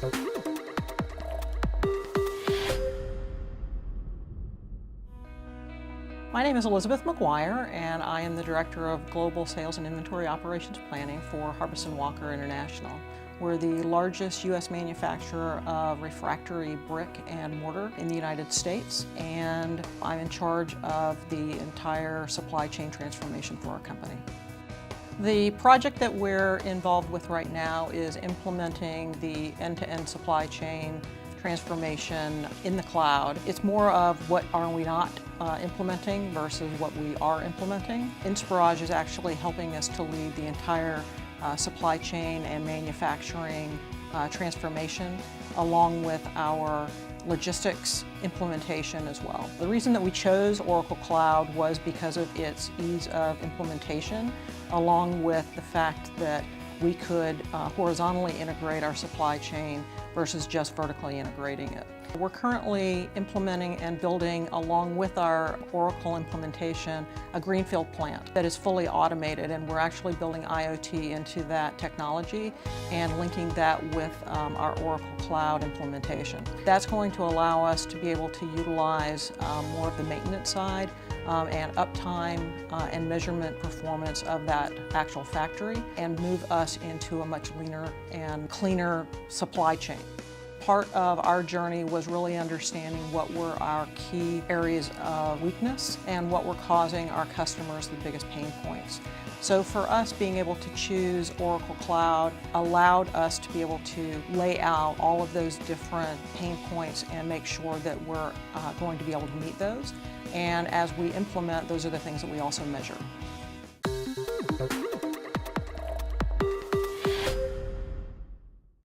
My name is Elizabeth McGuire, and I am the Director of Global Sales and Inventory Operations Planning for Harbison Walker International. We're the largest U.S. manufacturer of refractory brick and mortar in the United States, and I'm in charge of the entire supply chain transformation for our company. The project that we're involved with right now is implementing the end-to-end supply chain transformation in the cloud. It's more of what are we not implementing versus what we are implementing. Inspirage is actually helping us to lead the entire supply chain and manufacturing transformation, along with our logistics implementation as well. The reason that we chose Oracle Cloud was because of its ease of implementation, along with the fact that we could horizontally integrate our supply chain versus just vertically integrating it. We're currently implementing and building, along with our Oracle implementation, a greenfield plant that is fully automated, and we're actually building IoT into that technology and linking that with our Oracle Cloud implementation. That's going to allow us to be able to utilize more of the maintenance side and uptime and measurement performance of that actual factory, and move us into a much leaner and cleaner supply chain. Part of our journey was really understanding what were our key areas of weakness and what were causing our customers the biggest pain points. So for us, being able to choose Oracle Cloud allowed us to be able to lay out all of those different pain points and make sure that we're going to be able to meet those. And as we implement, those are the things that we also measure.